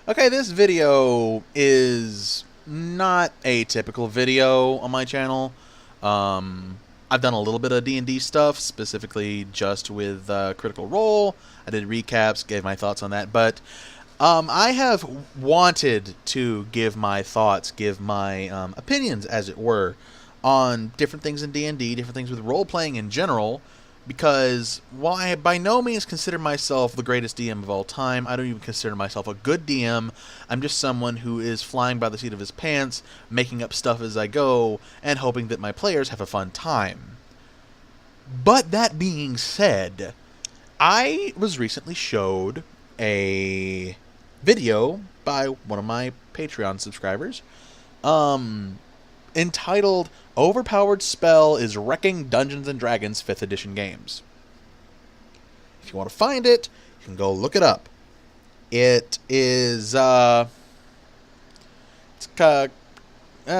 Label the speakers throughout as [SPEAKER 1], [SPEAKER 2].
[SPEAKER 1] Okay, this video is not a typical video on my channel. I've done a little bit of D&D stuff, specifically just with Critical Role. I did recaps, gave my thoughts on that, but I have wanted to give my thoughts, give my opinions, as it were, on different things in D&D, different things with role-playing in general, because while I by no means consider myself the greatest DM of all time, I don't even consider myself a good DM. I'm just someone who is flying by the seat of his pants, making up stuff as I go, and hoping that my players have a fun time. But that being said, I was recently showed a video by one of my Patreon subscribers, entitled "Overpowered Spell is Wrecking Dungeons and Dragons 5th Edition Games." If you want to find it, you can go look it up. It is a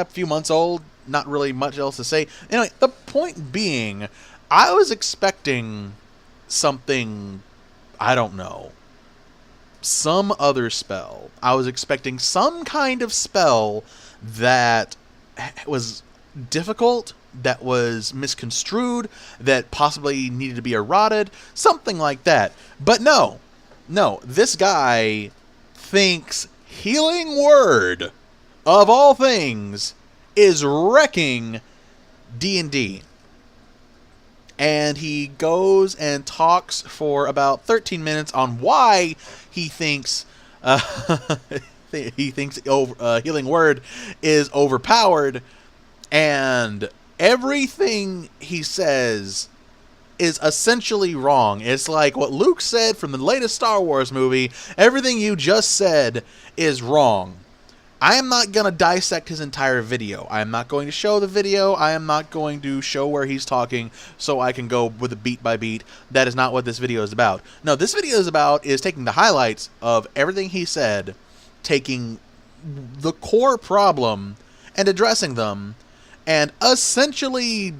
[SPEAKER 1] few months old, not really much else to say. Anyway, the point being, I was expecting something, I don't know, some other spell. I was expecting some kind of spell that was difficult, that was misconstrued, that possibly needed to be eroded, something like that. But no, this guy thinks Healing Word, of all things, is wrecking D&D. And he goes and talks for about 13 minutes on why he thinks Healing Word is overpowered, and everything he says is essentially wrong. It's like what Luke said from the latest Star Wars movie: everything you just said is wrong. I am not going to dissect his entire video. I am not going to show the video. I am not going to show where he's talking so I can go with a beat by beat. That is not what this video is about. No, this video is taking the highlights of everything he said, taking the core problem and addressing them, and essentially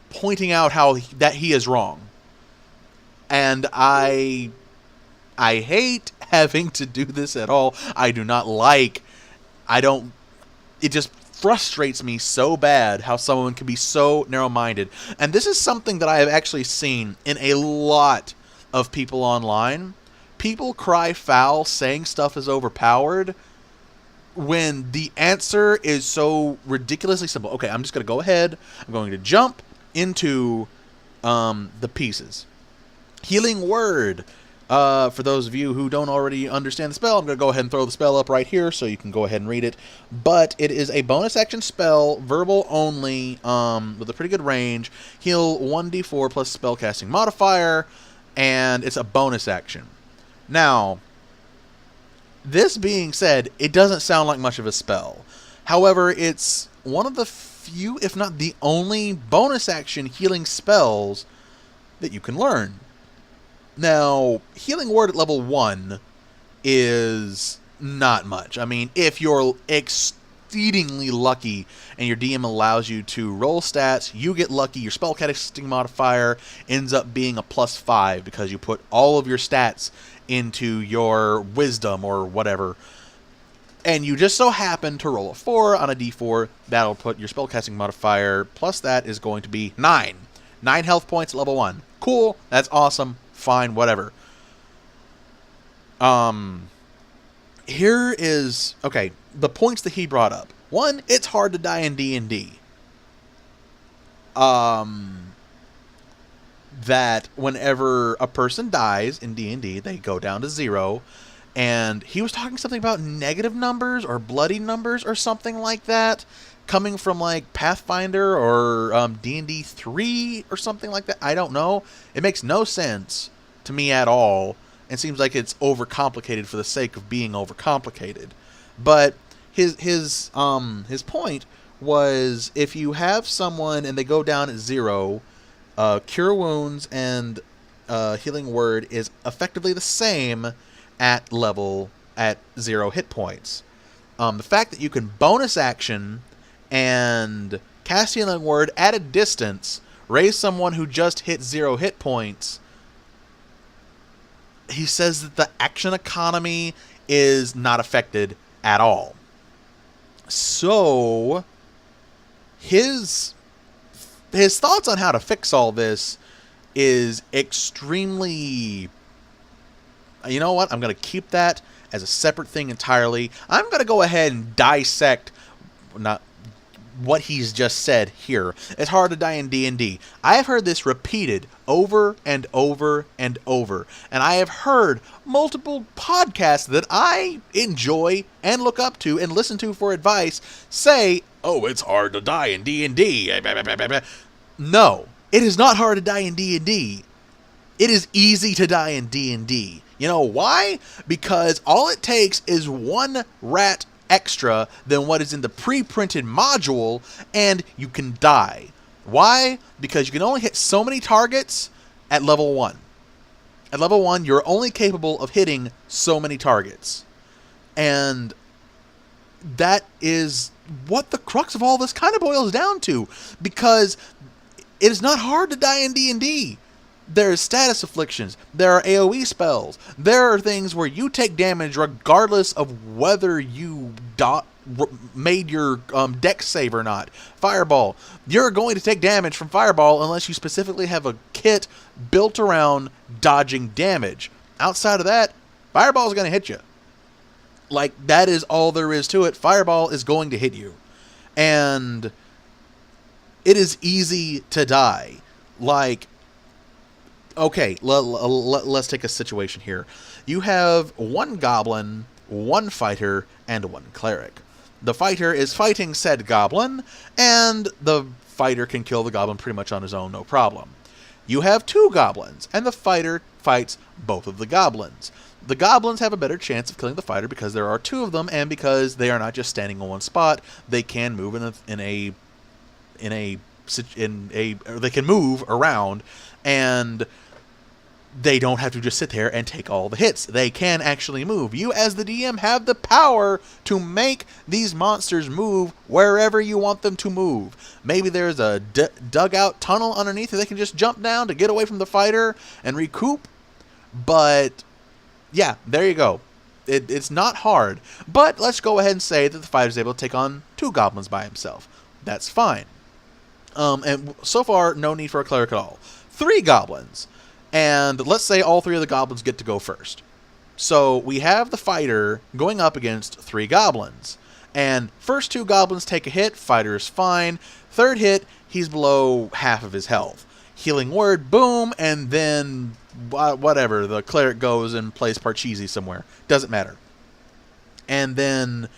[SPEAKER 1] pointing out that he is wrong. And I hate having to do this at all. It just frustrates me so bad how someone can be so narrow-minded. And this is something that I have actually seen in a lot of people online. People cry foul saying stuff is overpowered when the answer is so ridiculously simple. Okay, I'm just going to go ahead. I'm going to jump into the pieces. Healing Word. For those of you who don't already understand the spell, I'm going to go ahead and throw the spell up right here so you can go ahead and read it. But it is a bonus action spell, verbal only, with a pretty good range. Heal 1d4 plus spellcasting modifier, and it's a bonus action. Now, this being said, it doesn't sound like much of a spell. However, it's one of the few, if not the only, bonus action healing spells that you can learn. Now, Healing Word at level 1 is not much. I mean, if you're exceedingly lucky and your DM allows you to roll stats, you get lucky, your spellcasting modifier ends up being a +5 because you put all of your stats into your wisdom or whatever. And you just so happen to roll a 4 on a d4, that'll put your spellcasting modifier plus that is going to be 9. 9 health points at level 1. Cool, that's awesome. Fine, whatever. Here is, okay, the points that he brought up. One, it's hard to die in D&D. That whenever a person dies in D&D, they go down to 0. And he was talking something about negative numbers or bloody numbers or something like that, coming from like Pathfinder or D&D 3 or something like that. I don't know. It makes no sense to me at all. It seems like it's overcomplicated for the sake of being overcomplicated. But his point was, if you have someone and they go down at 0, Cure Wounds and Healing Word is effectively the same at 0 hit points. The fact that you can bonus action and cast Healing Word at a distance, raise someone who just hit 0 hit points, he says that the action economy is not affected at all. So his thoughts on how to fix all this is extremely... You know what? I'm going to keep that as a separate thing entirely. I'm going to go ahead and dissect not what he's just said here. It's hard to die in D&D. I have heard this repeated over and over and over. And I have heard multiple podcasts that I enjoy and look up to and listen to for advice say, oh, it's hard to die in D&D. No, it is not hard to die in D&D. It is easy to die in D&D. You know why? Because all it takes is one rat extra than what is in the pre-printed module, and you can die. Why? Because you can only hit so many targets at level 1. At level 1, you're only capable of hitting so many targets. And that is what the crux of all this kind of boils down to. Because it is not hard to die in D&D. There's status afflictions, there are AoE spells, there are things where you take damage regardless of whether you made your dex save or not. Fireball, you're going to take damage from Fireball unless you specifically have a kit built around dodging damage. Outside of that, Fireball is going to hit you. Like, that is all there is to it. Fireball is going to hit you. And it is easy to die. Like, okay, let's take a situation here. You have one goblin, one fighter, and one cleric. The fighter is fighting said goblin, and the fighter can kill the goblin pretty much on his own, no problem. You have two goblins, and the fighter fights both of the goblins. The goblins have a better chance of killing the fighter because there are two of them, and because they are not just standing in one spot, they can move they can move around, and they don't have to just sit there and take all the hits. They can actually move. You, as the DM, have the power to make these monsters move wherever you want them to move. Maybe there's a dugout tunnel underneath that they can just jump down to get away from the fighter and recoup. But, yeah, there you go. It's not hard. But let's go ahead and say that the fighter's able to take on two goblins by himself. That's fine. And so far, no need for a cleric at all. 3 goblins. And let's say all 3 of the goblins get to go first. So we have the fighter going up against 3 goblins. And first 2 goblins take a hit, fighter is fine. Third hit, he's below half of his health. Healing word, boom, and then whatever, the cleric goes and plays Parcheesi somewhere. Doesn't matter. And then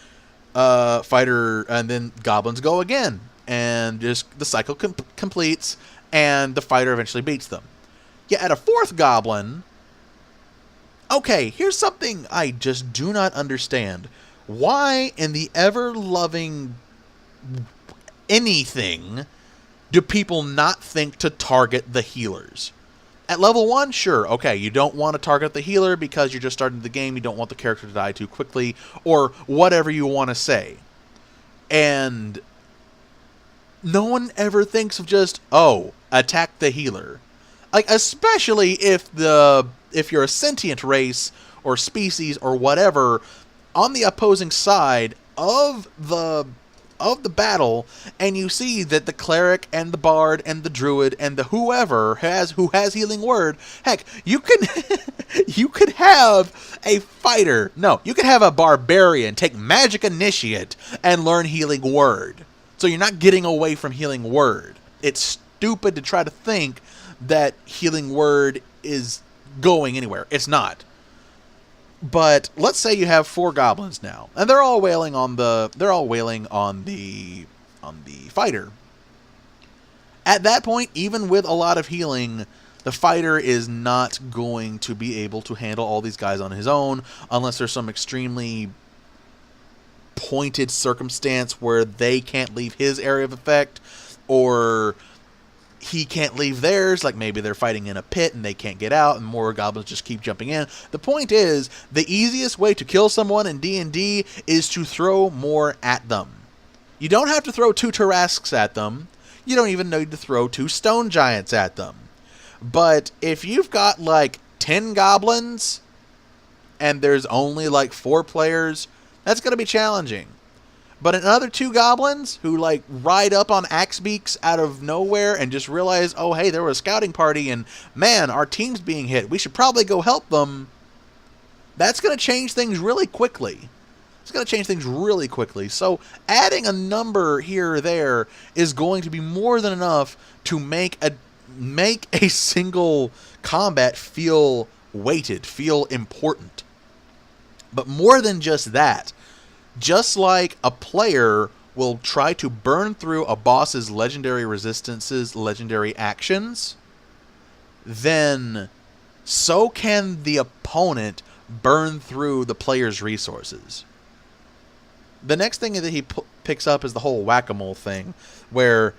[SPEAKER 1] goblins go again. And just the cycle completes, and the fighter eventually beats them. Yeah, at a 4th goblin... Okay, here's something I just do not understand. Why, in the ever-loving anything, do people not think to target the healers? At level 1, sure, okay, you don't want to target the healer because you're just starting the game, you don't want the character to die too quickly, or whatever you want to say. And no one ever thinks of just, oh, attack the healer. Like, especially if you're a sentient race or species or whatever on the opposing side of the battle, and you see that the cleric and the bard and the druid and the who has healing word, heck, you could have a fighter. No, you could have a barbarian take magic initiate and learn healing word. So you're not getting away from healing word. It's stupid to try to think that healing word is going anywhere. It's not. But let's say you have 4 goblins now, and they're all wailing on the fighter. At that point, even with a lot of healing, the fighter is not going to be able to handle all these guys on his own unless there's some extremely pointed circumstance where they can't leave his area of effect, or he can't leave theirs, like maybe they're fighting in a pit and they can't get out and more goblins just keep jumping in. The point is, the easiest way to kill someone in D&D is to throw more at them. You don't have to throw 2 Tarrasques at them. You don't even need to throw 2 Stone Giants at them. But if you've got like 10 goblins and there's only like 4 players, that's going to be challenging. But another 2 goblins who like ride up on axe beaks out of nowhere and just realize, oh hey, there was a scouting party and man, our team's being hit. We should probably go help them. That's going to change things really quickly. It's going to change things really quickly. So adding a number here or there is going to be more than enough to make a single combat feel weighted, feel important. But more than just that, just like a player will try to burn through a boss's legendary resistances, legendary actions, then so can the opponent burn through the player's resources. The next thing that he picks up is the whole whack-a-mole thing, where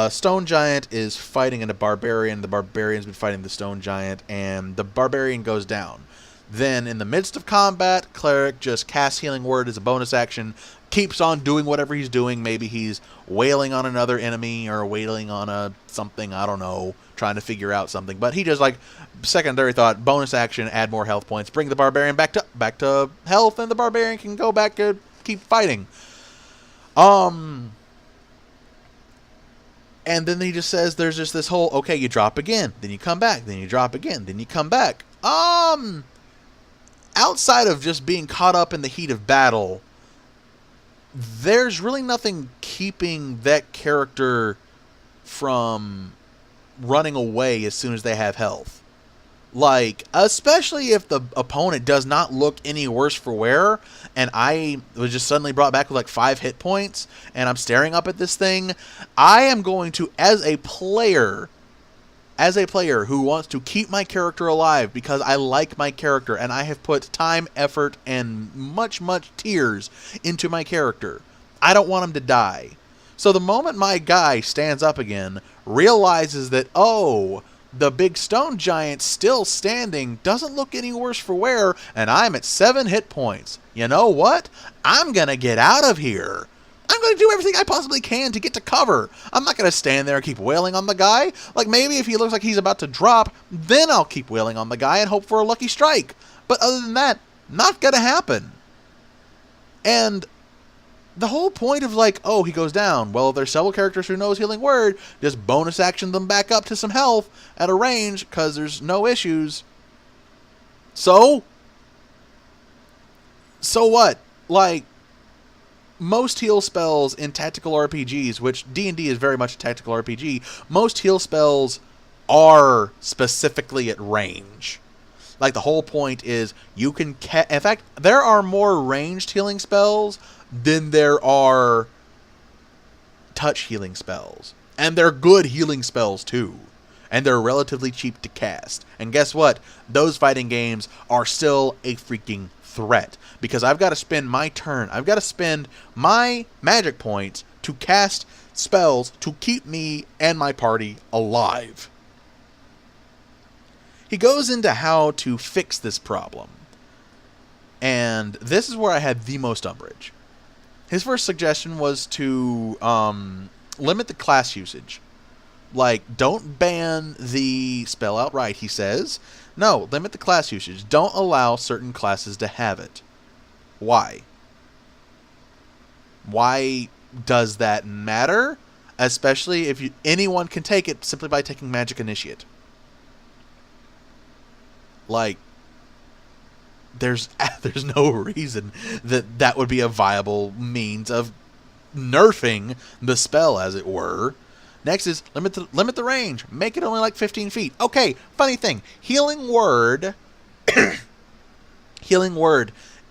[SPEAKER 1] Stone Giant is fighting a barbarian, the barbarian's been fighting the Stone Giant, and the barbarian goes down. Then, in the midst of combat, Cleric just casts Healing Word as a bonus action, keeps on doing whatever he's doing. Maybe he's wailing on another enemy or wailing on a something, I don't know, trying to figure out something. But he just, like, secondary thought, bonus action, add more health points, bring the barbarian back to health, and the barbarian can go back to keep fighting. And then he just says there's just this whole, okay, you drop again, then you come back, then you drop again, then you come back. Outside of just being caught up in the heat of battle, there's really nothing keeping that character from running away as soon as they have health. Like, especially if the opponent does not look any worse for wear, and I was just suddenly brought back with like 5 hit points, and I'm staring up at this thing, I am going to, as a player who wants to keep my character alive because I like my character and I have put time, effort, and much tears into my character, I don't want him to die. So the moment my guy stands up again, realizes that, oh, the big Stone Giant still standing, doesn't look any worse for wear, and I'm at 7 hit points. You know what? I'm going to get out of here. I'm going to do everything I possibly can to get to cover. I'm not going to stand there and keep wailing on the guy. Like, maybe if he looks like he's about to drop, then I'll keep wailing on the guy and hope for a lucky strike. But other than that, not going to happen. And the whole point of, like, oh, he goes down. Well, there's several characters who knows Healing Word. Just bonus action them back up to some health at a range because there's no issues. So what? Like, most heal spells in tactical RPGs, which D&D is very much a tactical RPG, most heal spells are specifically at range. Like, the whole point is you can... in fact, there are more ranged healing spells than there are touch healing spells. And they're good healing spells, too. And they're relatively cheap to cast. And guess what? Those fighting games are still a freaking threat, because I've got to spend my turn, I've got to spend my magic points to cast spells to keep me and my party alive. He goes into how to fix this problem, and this is where I had the most umbrage. His first suggestion was to limit the class usage. Like, don't ban the spell outright, he says. No, limit the class usage. Don't allow certain classes to have it. Why? Why does that matter? Especially if anyone can take it simply by taking Magic Initiate. Like, there's no reason that would be a viable means of nerfing the spell, as it were. Next is limit the range. Make it only like 15 feet. Okay, funny thing. Healing Word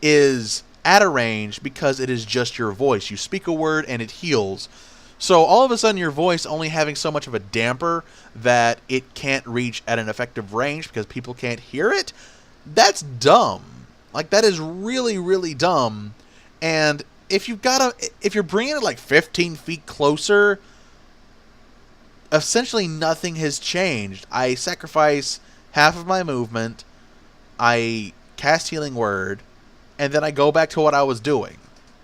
[SPEAKER 1] is at a range because it is just your voice. You speak a word and it heals. So all of a sudden your voice only having so much of a damper that it can't reach at an effective range because people can't hear it, that's dumb. Like, that is really, really dumb. And if you're bringing it like 15 feet closer, essentially nothing has changed. I sacrifice half of my movement, I cast Healing Word, and then I go back to what I was doing.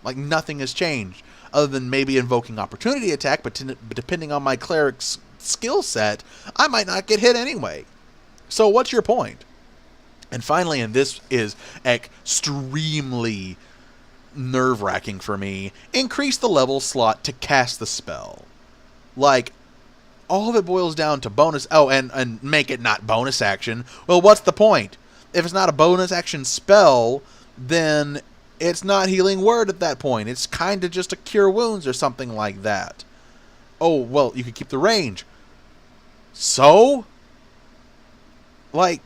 [SPEAKER 1] Like, nothing has changed, other than maybe invoking opportunity attack, but depending on my cleric's skill set, I might not get hit anyway. So what's your point? And finally, and this is extremely nerve-wracking for me, increase the level slot to cast the spell. Like, all of it boils down to bonus... Oh, and make it not bonus action. Well, what's the point? If it's not a bonus action spell, then it's not Healing Word at that point. It's kind of just a Cure Wounds or something like that. Oh, well, you could keep the range. So? Like,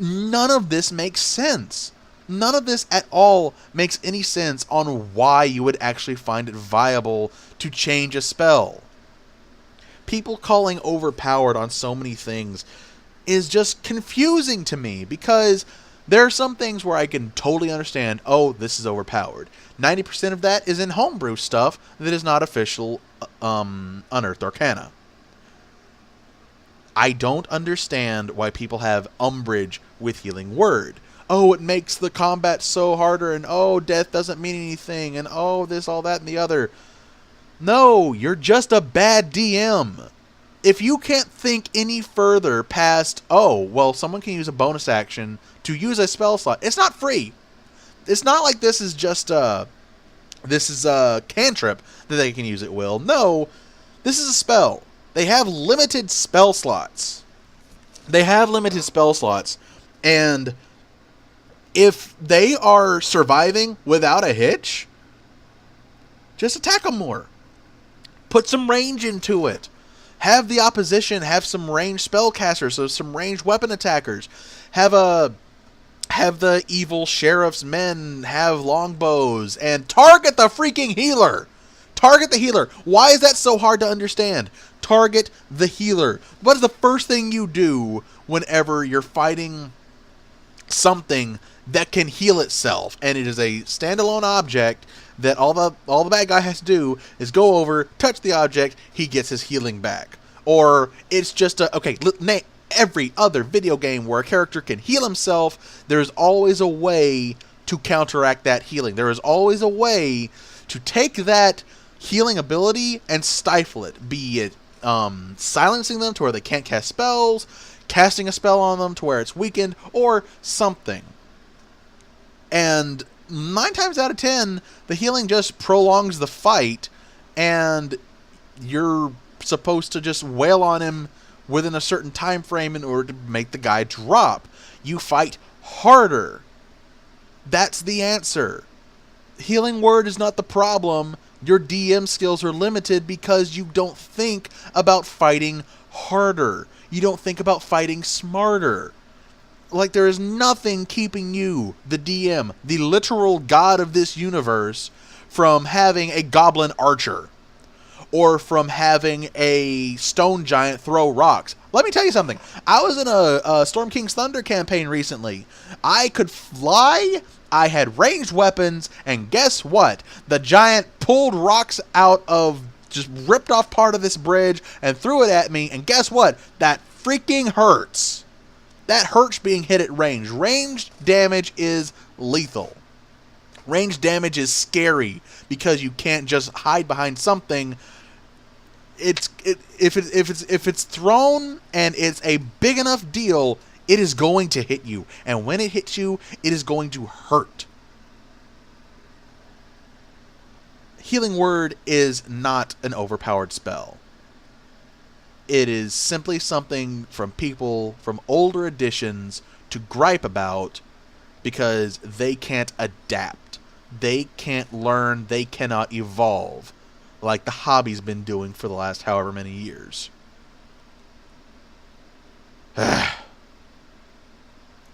[SPEAKER 1] none of this makes sense. None of this at all makes any sense on why you would actually find it viable to change a spell. People calling overpowered on so many things is just confusing to me, because there are some things where I can totally understand, oh, this is overpowered. 90% of that is in homebrew stuff that is not official Unearthed Arcana. I don't understand why people have umbrage with Healing Word. Oh, it makes the combat so harder, and oh, death doesn't mean anything, and oh, this, all that, and the other. No, you're just a bad DM. If you can't think any further past, oh, well, someone can use a bonus action to use a spell slot. It's not free. It's not like this is just a cantrip that they can use at will. No, this is a spell. They have limited spell slots. And if they are surviving without a hitch, just attack them more. Put some range into it. Have the opposition have some ranged spellcasters, so some ranged weapon attackers. Have the evil sheriff's men have longbows, and target the freaking healer. Target the healer. Why is that so hard to understand? Target the healer. What is the first thing you do whenever you're fighting something that can heal itself, and it is a standalone object that all the bad guy has to do is go over, touch the object, he gets his healing back? Or it's just every other video game where a character can heal himself, there's always a way to counteract that healing. There is always a way to take that healing ability and stifle it, be it silencing them to where they can't cast spells, casting a spell on them to where it's weakened, or something. And 9 times out of 10, the healing just prolongs the fight, and you're supposed to just wail on him within a certain time frame in order to make the guy drop. You fight harder. That's the answer. Healing Word is not the problem. Your DM skills are limited because you don't think about fighting harder. You don't think about fighting smarter. Like, there is nothing keeping you, the DM, the literal god of this universe, from having a goblin archer, or from having a stone giant throw rocks. Let me tell you something. I was in a Storm King's Thunder campaign recently. I could fly, I had ranged weapons, and guess what? The giant pulled rocks out of, just ripped off part of this bridge and threw it at me, and guess what? That freaking hurts. That hurts being hit at range. Ranged damage is lethal. Ranged damage is scary because you can't just hide behind something. If it's thrown and it's a big enough deal, it is going to hit you. And when it hits you, it is going to hurt. Healing Word is not an overpowered spell. It is simply something from people from older editions to gripe about because they can't adapt. They can't learn. They cannot evolve like the hobby's been doing for the last however many years.